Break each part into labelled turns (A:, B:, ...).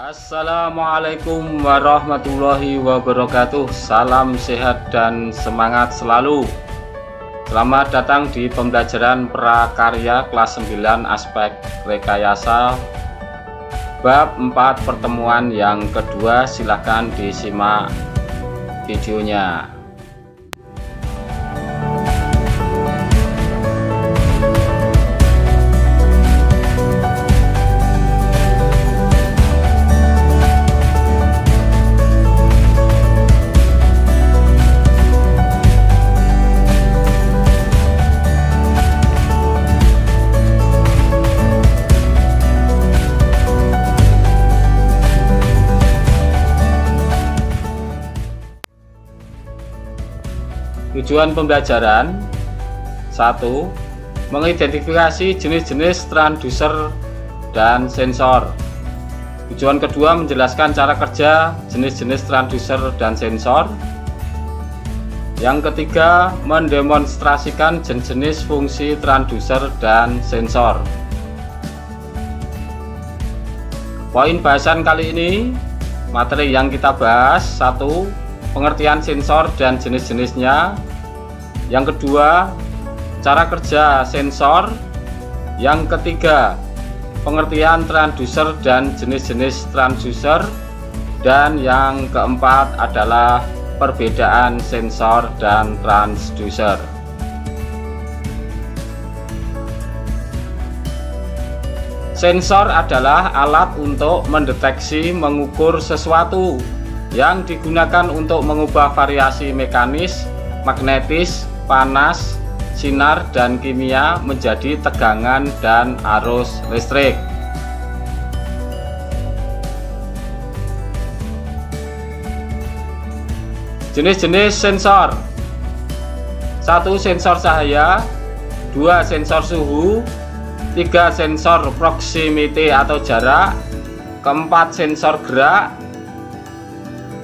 A: Assalamualaikum warahmatullahi wabarakatuh. Salam sehat dan semangat selalu. Selamat datang di pembelajaran prakarya kelas 9 aspek rekayasa bab 4 pertemuan yang kedua. Silahkan disimak videonya. Tujuan pembelajaran: 1. Mengidentifikasi jenis-jenis transducer dan sensor. Tujuan kedua, menjelaskan cara kerja jenis-jenis transducer dan sensor. Yang ketiga, mendemonstrasikan jenis-jenis fungsi transducer dan sensor. Poin bahasan kali ini, materi yang kita bahas: 1. Pengertian sensor dan jenis-jenisnya. Yang kedua, cara kerja sensor. Yang ketiga, pengertian transducer dan jenis-jenis transducer. Dan yang keempat adalah perbedaan sensor dan transducer. Sensor adalah alat untuk mendeteksi, mengukur sesuatu yang digunakan untuk mengubah variasi mekanis, magnetis, panas, sinar, dan kimia menjadi tegangan dan arus listrik. Jenis-jenis sensor: 1. Sensor cahaya. 2. Sensor suhu. 3. Sensor proximity atau jarak. 4. Sensor gerak.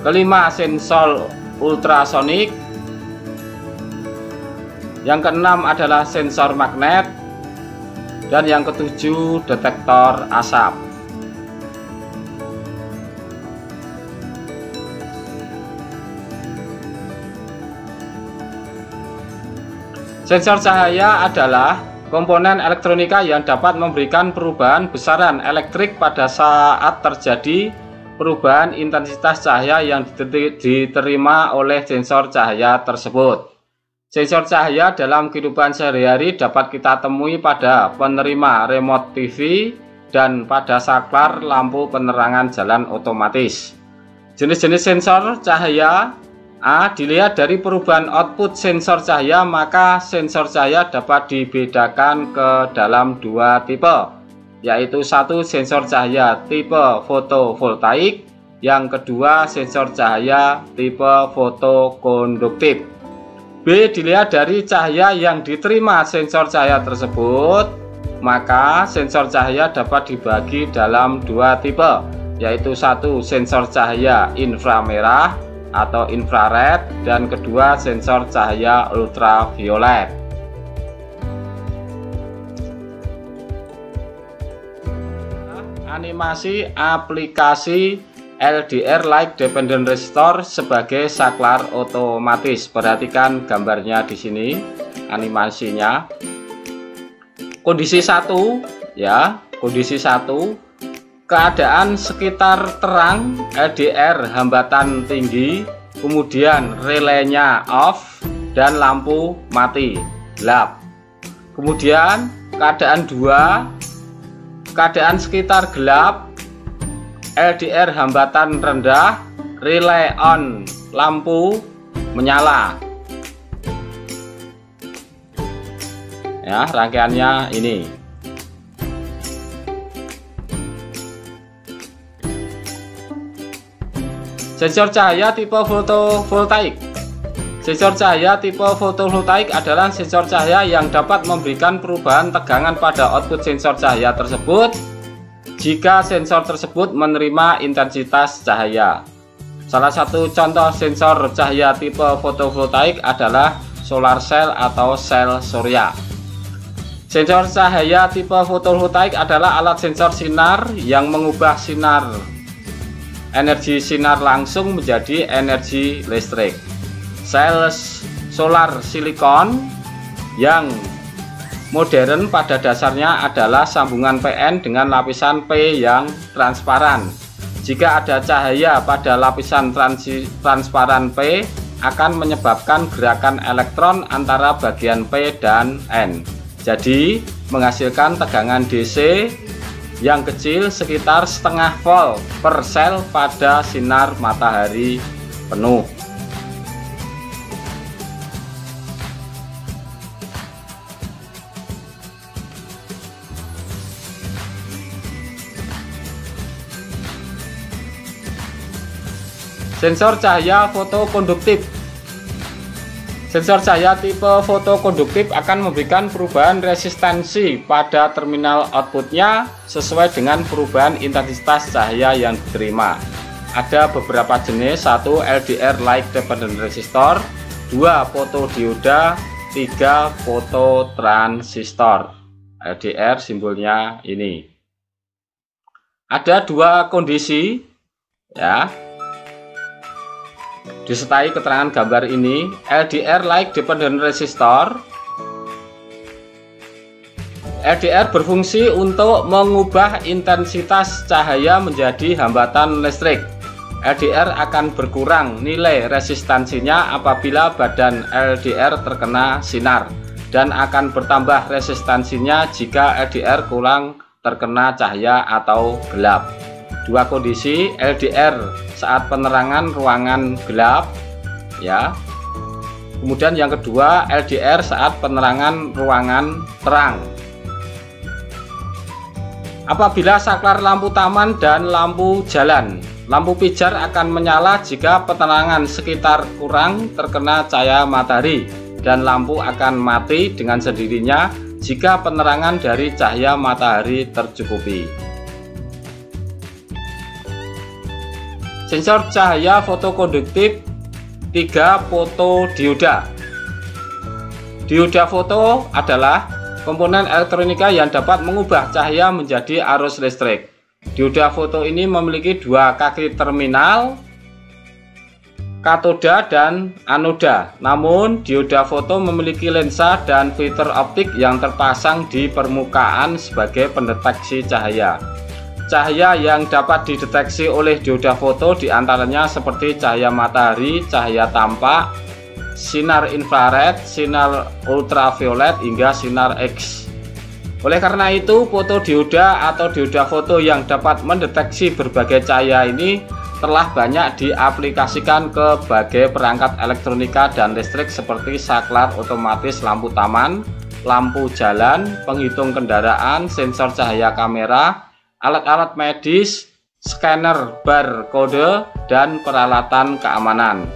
A: 5. Sensor ultrasonik. Yang keenam adalah sensor magnet. Dan yang ketujuh, detektor asap. Sensor cahaya adalah komponen elektronika yang dapat memberikan perubahan besaran elektrik pada saat terjadi perubahan intensitas cahaya yang diterima oleh sensor cahaya tersebut. Sensor cahaya dalam kehidupan sehari-hari dapat kita temui pada penerima remote TV dan pada saklar lampu penerangan jalan otomatis. Jenis-jenis sensor cahaya: A. Dilihat dari perubahan output sensor cahaya, maka sensor cahaya dapat dibedakan ke dalam dua tipe, yaitu 1. Sensor cahaya tipe fotovoltaik. Yang kedua, sensor cahaya tipe fotokonduktif. B. Dilihat dari cahaya yang diterima sensor cahaya tersebut, maka sensor cahaya dapat dibagi dalam dua tipe, yaitu 1. Sensor cahaya inframerah atau infrared, dan kedua, sensor cahaya ultraviolet. Animasi aplikasi LDR Light Dependent Resistor sebagai saklar otomatis. Perhatikan gambarnya di sini, animasinya. Kondisi 1, ya, kondisi 1, keadaan sekitar terang, LDR hambatan tinggi, kemudian relaynya off dan lampu mati, gelap. Kemudian keadaan 2, keadaan sekitar gelap, LDR hambatan rendah, relay on, lampu menyala. Ya, rangkaiannya ini. Sensor cahaya tipe fotovoltaik. Sensor cahaya tipe fotovoltaik adalah sensor cahaya yang dapat memberikan perubahan tegangan pada output sensor cahaya tersebut jika sensor tersebut menerima intensitas cahaya. Salah satu contoh sensor cahaya tipe fotovoltaik adalah solar cell atau sel surya. Sensor cahaya tipe fotovoltaik adalah alat sensor sinar yang mengubah sinar energi sinar langsung menjadi energi listrik. Sel solar silikon yang modern pada dasarnya adalah sambungan PN dengan lapisan P yang transparan. Jika ada cahaya pada lapisan transparan P, akan menyebabkan gerakan elektron antara bagian P dan N. Jadi menghasilkan tegangan DC yang kecil sekitar setengah volt per sel pada sinar matahari penuh. Sensor cahaya fotokonduktif. Sensor cahaya tipe fotokonduktif akan memberikan perubahan resistansi pada terminal outputnya sesuai dengan perubahan intensitas cahaya yang diterima. Ada beberapa jenis: 1 LDR light dependent resistor, 2 fotodioda, 3 fototransistor. LDR simbolnya ini. Ada dua kondisi ya, disertai keterangan gambar ini. LDR light dependent resistor, LDR berfungsi untuk mengubah intensitas cahaya menjadi hambatan listrik. LDR akan berkurang nilai resistansinya apabila badan LDR terkena sinar, dan akan bertambah resistansinya jika LDR kurang terkena cahaya atau gelap. Dua kondisi: LDR saat penerangan ruangan gelap ya, kemudian yang kedua LDR saat penerangan ruangan terang. Apabila saklar lampu taman dan lampu jalan, lampu pijar akan menyala jika penerangan sekitar kurang terkena cahaya matahari, dan lampu akan mati dengan sendirinya jika penerangan dari cahaya matahari tercukupi. Sensor cahaya fotokonduktif. 3 fotodioda. Dioda foto adalah komponen elektronika yang dapat mengubah cahaya menjadi arus listrik. Dioda foto ini memiliki dua kaki terminal, katoda dan anoda. Namun dioda foto memiliki lensa dan filter optik yang terpasang di permukaan sebagai pendeteksi cahaya. Cahaya yang dapat dideteksi oleh dioda foto diantaranya seperti cahaya matahari, cahaya tampak, sinar infrared, sinar ultraviolet, hingga sinar X. Oleh karena itu, fotodioda atau dioda foto yang dapat mendeteksi berbagai cahaya ini telah banyak diaplikasikan ke berbagai perangkat elektronika dan listrik seperti saklar otomatis lampu taman, lampu jalan, penghitung kendaraan, sensor cahaya kamera, alat-alat medis, scanner barcode, dan peralatan keamanan.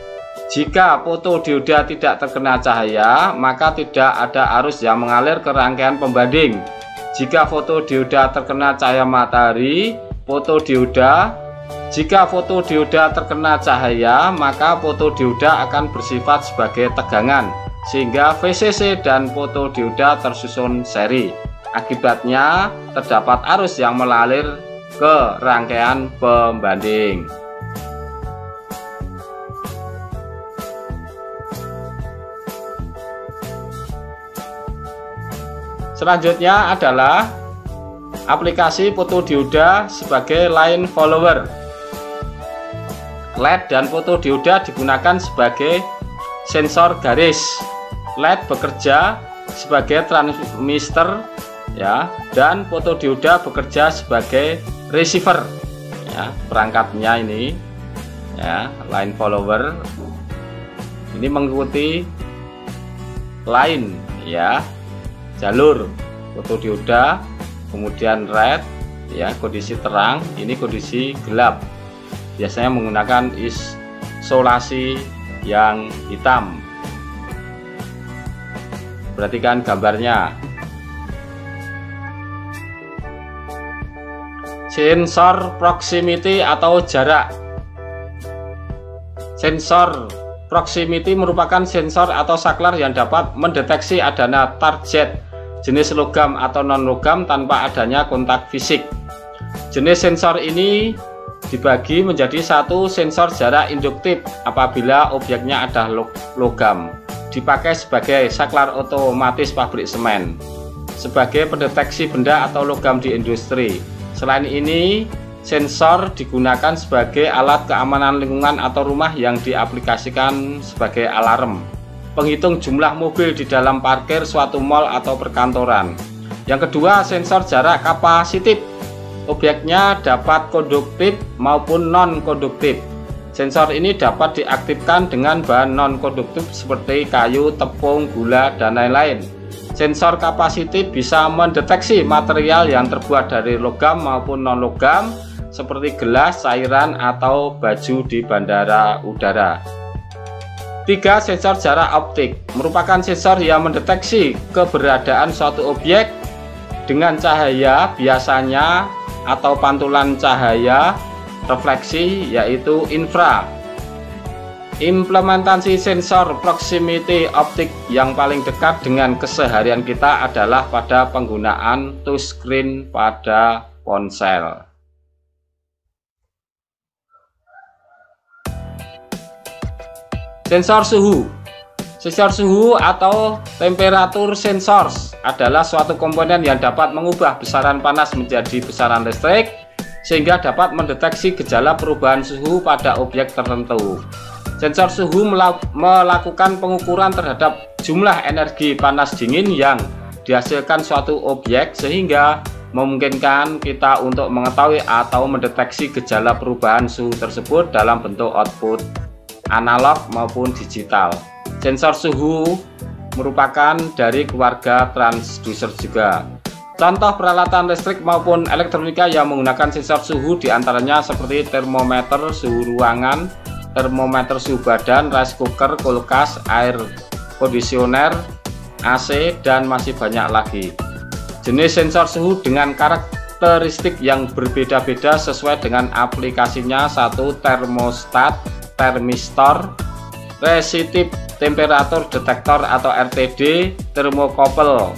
A: Jika fotodioda tidak terkena cahaya, maka tidak ada arus yang mengalir ke rangkaian pembanding. Jika fotodioda terkena cahaya matahari, jika fotodioda terkena cahaya, maka fotodioda akan bersifat sebagai tegangan, sehingga VCC dan fotodioda tersusun seri. Akibatnya terdapat arus yang mengalir ke rangkaian pembanding. Selanjutnya adalah aplikasi fotodioda sebagai line follower. LED dan fotodioda digunakan sebagai sensor garis. LED bekerja sebagai transmitter ya, dan fotodioda bekerja sebagai receiver ya. Perangkatnya ini ya, line follower ini mengikuti line ya, jalur fotodioda, kemudian red ya, kondisi terang, ini kondisi gelap. Biasanya menggunakan isolasi yang hitam. Perhatikan gambarnya. Sensor proximity atau jarak. Sensor proximity merupakan sensor atau saklar yang dapat mendeteksi adanya target jenis logam atau non logam tanpa adanya kontak fisik. Jenis sensor ini dibagi menjadi satu sensor jarak induktif apabila objeknya adalah logam, dipakai sebagai saklar otomatis pabrik semen, sebagai pendeteksi benda atau logam di industri. Selain ini, sensor digunakan sebagai alat keamanan lingkungan atau rumah yang diaplikasikan sebagai alarm, penghitung jumlah mobil di dalam parkir suatu mal atau perkantoran. Yang kedua, sensor jarak kapasitif. Objeknya dapat konduktif maupun non-konduktif. Sensor ini dapat diaktifkan dengan bahan non-konduktif seperti kayu, tepung, gula, dan lain-lain. Sensor kapasitif bisa mendeteksi material yang terbuat dari logam maupun non-logam seperti gelas, cairan, atau baju di bandara udara. 3. Sensor jarak optik merupakan sensor yang mendeteksi keberadaan suatu objek dengan cahaya biasanya atau pantulan cahaya refleksi, yaitu infra. Implementasi sensor proximity optik yang paling dekat dengan keseharian kita adalah pada penggunaan touchscreen pada ponsel. Sensor suhu. Sensor suhu atau temperatur sensors adalah suatu komponen yang dapat mengubah besaran panas menjadi besaran listrik sehingga dapat mendeteksi gejala perubahan suhu pada objek tertentu. Sensor suhu melakukan pengukuran terhadap jumlah energi panas dingin yang dihasilkan suatu objek sehingga memungkinkan kita untuk mengetahui atau mendeteksi gejala perubahan suhu tersebut dalam bentuk output analog maupun digital. Sensor suhu merupakan dari keluarga transducer juga. Contoh peralatan listrik maupun elektronika yang menggunakan sensor suhu diantaranya seperti termometer suhu ruangan, termometer suhu badan, rice cooker, kulkas, air conditioner, AC, dan masih banyak lagi. Jenis sensor suhu dengan karakteristik yang berbeda-beda sesuai dengan aplikasinya. 1. Termostat, termistor, resistif temperatur detektor atau RTD, termokopel,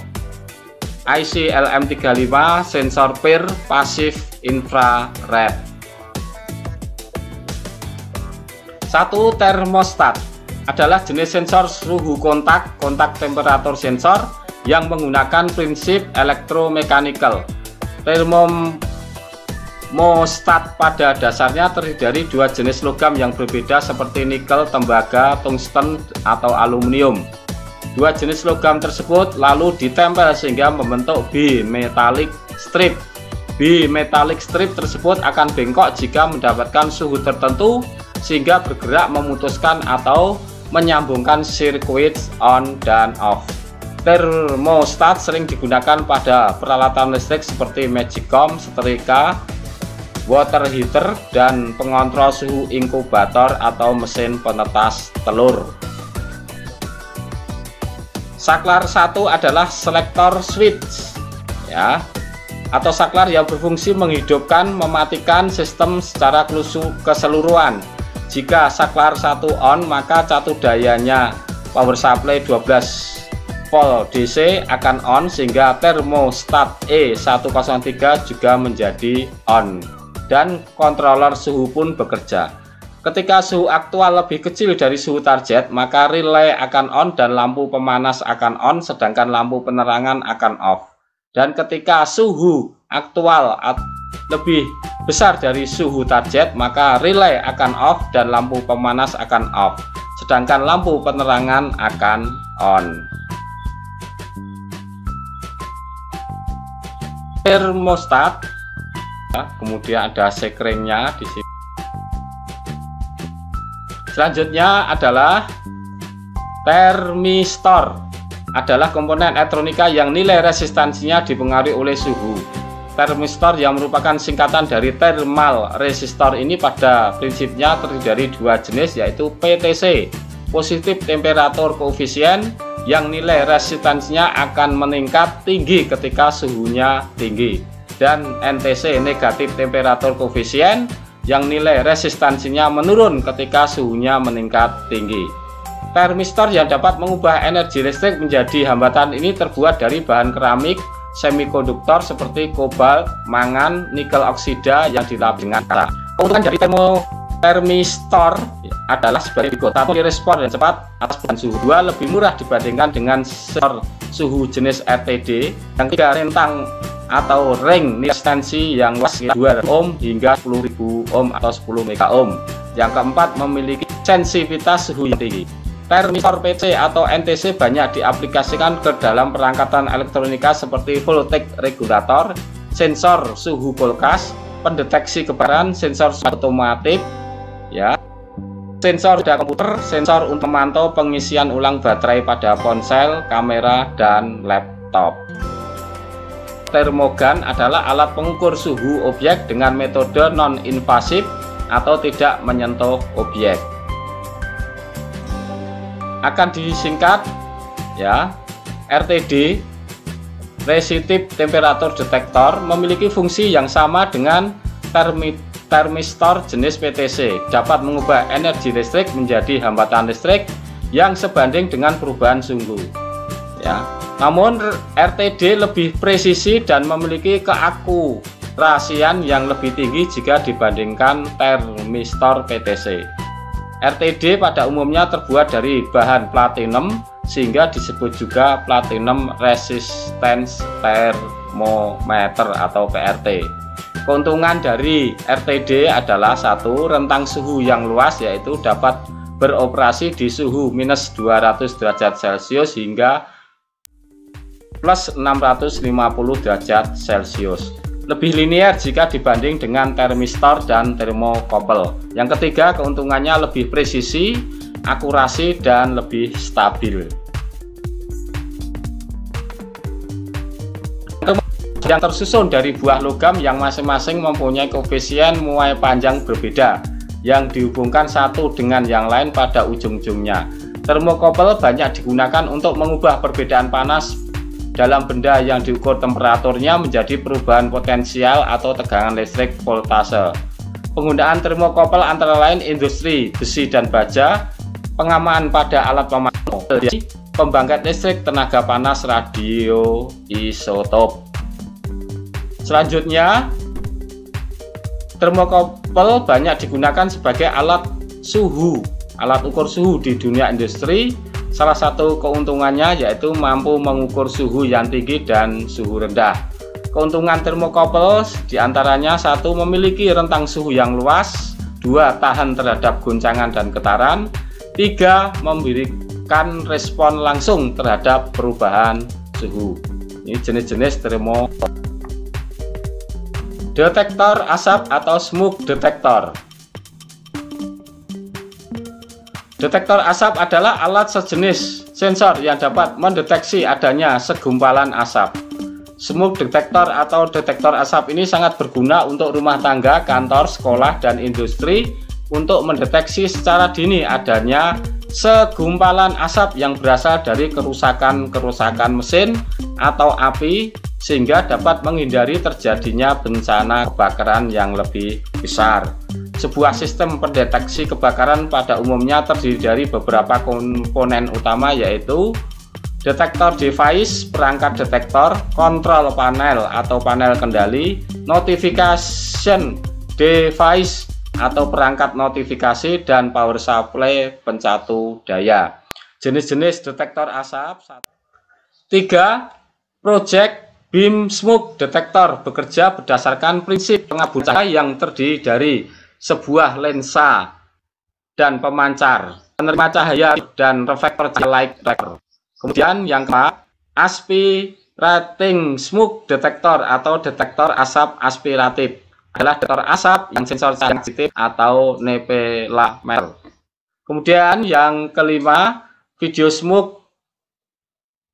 A: IC LM35, sensor PIR, pasif infrared. 1. Termostat adalah jenis sensor suhu kontak temperatur sensor yang menggunakan prinsip elektromekanikal. Termostat pada dasarnya terdiri dari dua jenis logam yang berbeda seperti nikel, tembaga, tungsten, atau aluminium. Dua jenis logam tersebut lalu ditempel sehingga membentuk bimetallic strip. Bimetallic strip tersebut akan bengkok jika mendapatkan suhu tertentu sehingga bergerak memutuskan atau menyambungkan sirkuit on dan off. Termostat sering digunakan pada peralatan listrik seperti magicom, setrika, water heater, dan pengontrol suhu inkubator atau mesin penetas telur. Saklar 1 adalah selektor switch ya, atau saklar yang berfungsi menghidupkan mematikan sistem secara keseluruhan. Jika saklar 1 on, maka catu dayanya power supply 12 volt DC akan on sehingga termostat E103 juga menjadi on dan controller suhu pun bekerja. Ketika suhu aktual lebih kecil dari suhu target, maka relay akan on dan lampu pemanas akan on, sedangkan lampu penerangan akan off. Dan ketika suhu aktual lebih besar dari suhu target, maka relay akan off dan lampu pemanas akan off, sedangkan lampu penerangan akan on. Termostat, kemudian ada sekringnya di sini. Selanjutnya adalah termistor, adalah komponen elektronika yang nilai resistansinya dipengaruhi oleh suhu. Termistor yang merupakan singkatan dari thermal resistor ini pada prinsipnya terdiri dari dua jenis, yaitu PTC, positif temperatur koefisien, yang nilai resistansinya akan meningkat tinggi ketika suhunya tinggi, dan NTC, negatif temperatur koefisien, yang nilai resistansinya menurun ketika suhunya meningkat tinggi. Termistor yang dapat mengubah energi listrik menjadi hambatan ini terbuat dari bahan keramik semikonduktor seperti kobalt, mangan, nikel oksida yang dilapisi dengan karat. Keuntungan dari termistor adalah sebagai kota respon yang cepat atas perubahan suhu. 2, lebih murah dibandingkan dengan sensor suhu jenis RTD. Yang 3, rentang atau ring resistensi yang luas 2 ohm hingga 10.000 ohm atau 10 mega ohm. Yang keempat, memiliki sensitivitas suhu yang tinggi. Termistor PC atau NTC banyak diaplikasikan ke dalam perangkatan elektronika seperti voltage regulator, sensor suhu kulkas, pendeteksi kebakaran, sensor otomotif, ya, sensor pada komputer, sensor untuk memantau pengisian ulang baterai pada ponsel, kamera, dan laptop. Termogan adalah alat pengukur suhu objek dengan metode non-invasif atau tidak menyentuh objek. Akan disingkat ya, RTD Resistive Temperature Detector memiliki fungsi yang sama dengan termistor jenis PTC, dapat mengubah energi listrik menjadi hambatan listrik yang sebanding dengan perubahan suhu ya. Namun RTD lebih presisi dan memiliki keakurasian yang lebih tinggi jika dibandingkan termistor PTC. RTD pada umumnya terbuat dari bahan platinum sehingga disebut juga platinum resistance thermometer atau PRT. Keuntungan dari RTD adalah 1, rentang suhu yang luas, yaitu dapat beroperasi di suhu minus 200 derajat Celcius hingga plus 650 derajat Celcius. Lebih linear jika dibanding dengan termistor dan termokopel. Yang ketiga, keuntungannya lebih presisi, akurasi, dan lebih stabil. Yang tersusun dari buah logam yang masing-masing mempunyai koefisien muai panjang berbeda yang dihubungkan satu dengan yang lain pada ujung-ujungnya. Termokopel banyak digunakan untuk mengubah perbedaan panas dalam benda yang diukur temperaturnya menjadi perubahan potensial atau tegangan listrik voltase. Penggunaan termokopel antara lain industri besi dan baja, pengaman pada alat pemantau, pembangkit listrik tenaga panas radioisotop. Selanjutnya, termokopel banyak digunakan sebagai alat ukur suhu di dunia industri. Salah satu keuntungannya yaitu mampu mengukur suhu yang tinggi dan suhu rendah. Keuntungan termokopel diantaranya 1, memiliki rentang suhu yang luas, 2, tahan terhadap goncangan dan getaran, 3, memberikan respon langsung terhadap perubahan suhu. Ini jenis-jenis termokopel. Detektor asap atau smoke detector. Detektor asap adalah alat sejenis sensor yang dapat mendeteksi adanya segumpalan asap. Smoke detector atau detektor asap ini sangat berguna untuk rumah tangga, kantor, sekolah, dan industri untuk mendeteksi secara dini adanya segumpalan asap yang berasal dari kerusakan mesin atau api, sehingga dapat menghindari terjadinya bencana kebakaran yang lebih besar. Sebuah sistem pendeteksi kebakaran pada umumnya terdiri dari beberapa komponen utama, yaitu detektor device, perangkat detektor, kontrol panel atau panel kendali, notification device atau perangkat notifikasi, dan power supply pencatu daya. Jenis-jenis detektor asap. 3. Project Beam Smoke Detector bekerja berdasarkan prinsip pengabur cahaya yang terdiri dari sebuah lensa dan pemancar, penerima cahaya, dan reflektor light tracker. Kemudian yang keempat, aspirating smoke detector atau detektor asap aspiratif adalah detektor asap yang sensor sensitif atau nepelamer. Kemudian yang kelima, video smoke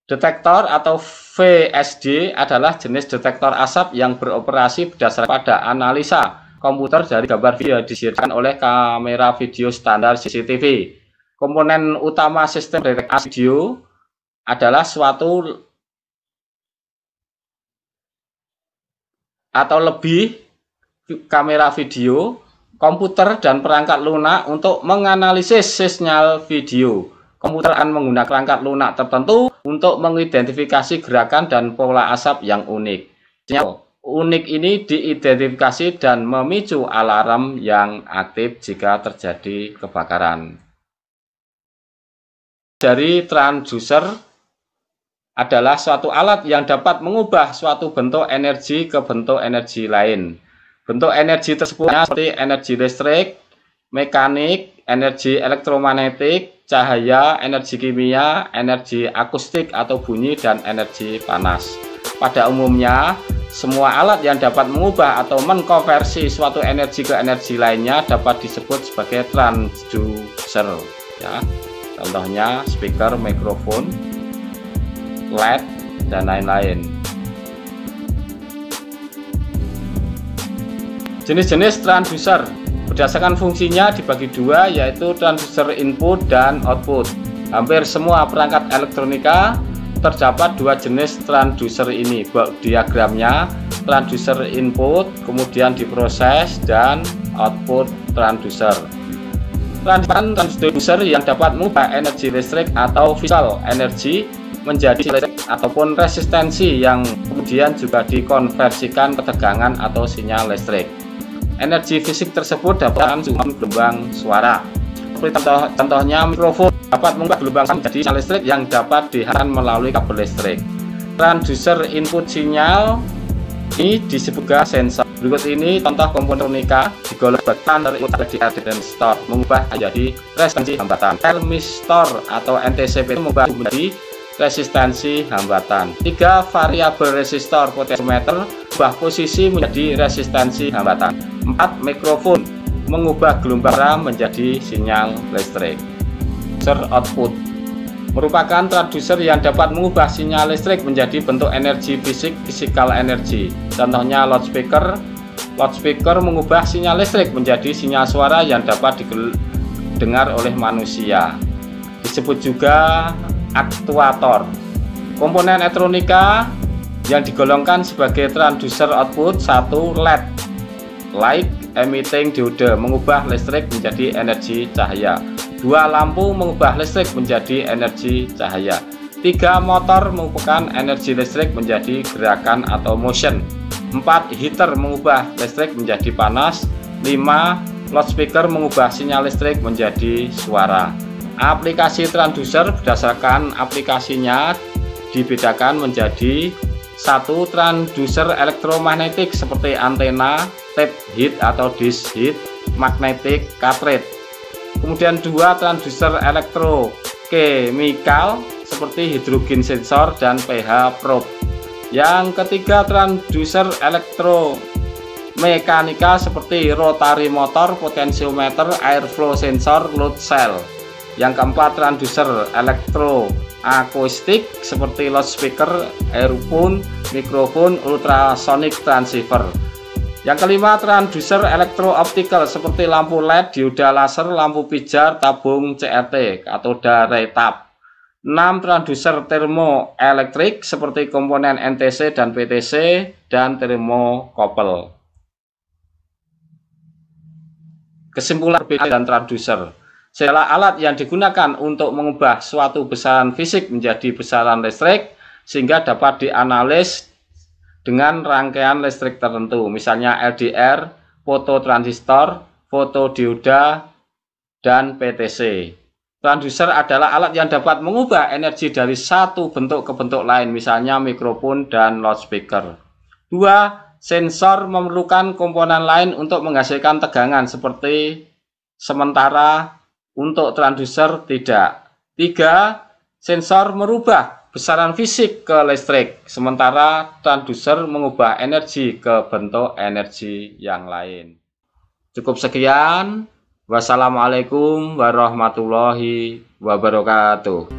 A: detector atau VSD adalah jenis detektor asap yang beroperasi berdasarkan pada analisa komputer dari gambar video yang disediakan oleh kamera video standar CCTV. Komponen utama sistem deteksi video adalah suatu atau lebih kamera video, komputer, dan perangkat lunak untuk menganalisis sinyal video. Komputer akan menggunakan perangkat lunak tertentu untuk mengidentifikasi gerakan dan pola asap yang unik. unik ini diidentifikasi dan memicu alarm yang aktif jika terjadi kebakaran. Dari transducer adalah suatu alat yang dapat mengubah suatu bentuk energi ke bentuk energi lain. Bentuk energi tersebut seperti energi listrik, mekanik, energi elektromagnetik, cahaya, energi kimia, energi akustik atau bunyi, dan energi panas. Pada umumnya, semua alat yang dapat mengubah atau mengkonversi suatu energi ke energi lainnya dapat disebut sebagai transducer. Ya. Contohnya speaker, mikrofon, LED, dan lain-lain. Jenis-jenis transducer berdasarkan fungsinya dibagi dua, yaitu transducer input dan output. Hampir semua perangkat elektronika terdapat dua jenis transducer ini. Diagramnya transducer input, kemudian diproses, dan output transducer. Transducer yang dapat mengubah energi listrik atau physical energy menjadi listrik ataupun resistensi yang kemudian juga dikonversikan ke tegangan atau sinyal listrik. Energi fisik tersebut dapat mengubah gelombang suara. Seperti contohnya mikrofon dapat mengubah gelombang menjadi sinyal listrik yang dapat dihantarkan melalui kabel listrik. Transducer input sinyal ini disebut sensor. Berikut ini contoh komponen elektronika digolongkan dari transistor mengubah menjadi resistensi hambatan. Termistor atau NTCP mengubah menjadi resistensi hambatan. 3 variabel resistor potensiometer mengubah posisi menjadi resistensi hambatan. 4 mikrofon mengubah gelombang suara menjadi sinyal listrik. Transducer output merupakan transducer yang dapat mengubah sinyal listrik menjadi bentuk energi fisik, physical energy. Contohnya loudspeaker. Loudspeaker mengubah sinyal listrik menjadi sinyal suara yang dapat didengar oleh manusia. Disebut juga aktuator. Komponen elektronika yang digolongkan sebagai transducer output: 1 LED, light emitting diode, mengubah listrik menjadi energi cahaya. 2 lampu mengubah listrik menjadi energi cahaya. 3 motor mengubahkan energi listrik menjadi gerakan atau motion. 4 heater mengubah listrik menjadi panas. 5 loudspeaker mengubah sinyal listrik menjadi suara. Aplikasi transducer berdasarkan aplikasinya dibedakan menjadi 1 transducer elektromagnetik seperti antena, tape head atau disk head, magnetic cartridge. Kemudian 2 transducer elektrokimikal seperti hidrogen sensor dan pH probe. Yang ketiga transducer elektromekanika seperti rotary motor, potentiometer, airflow sensor, load cell. Yang keempat transducer elektroakustik seperti loudspeaker, earphone, mikrofon, ultrasonic transceiver. Yang kelima transducer elektro-optical seperti lampu LED, dioda laser, lampu pijar, tabung CRT atau daretap. 6 transducer termoelektrik seperti komponen NTC dan PTC dan termokopel. Kesimpulan perbedaan transducer. Adalah alat yang digunakan untuk mengubah suatu besaran fisik menjadi besaran listrik sehingga dapat dianalisis dengan rangkaian listrik tertentu, misalnya LDR, fototransistor, fotodioda, dan PTC. Transducer adalah alat yang dapat mengubah energi dari satu bentuk ke bentuk lain, misalnya mikrofon dan loudspeaker. 2. Sensor memerlukan komponen lain untuk menghasilkan tegangan, seperti sementara untuk transducer tidak. 3. Sensor merubah besaran fisik ke listrik, sementara transducer mengubah energi ke bentuk energi yang lain. Cukup sekian. Wassalamualaikum warahmatullahi wabarakatuh.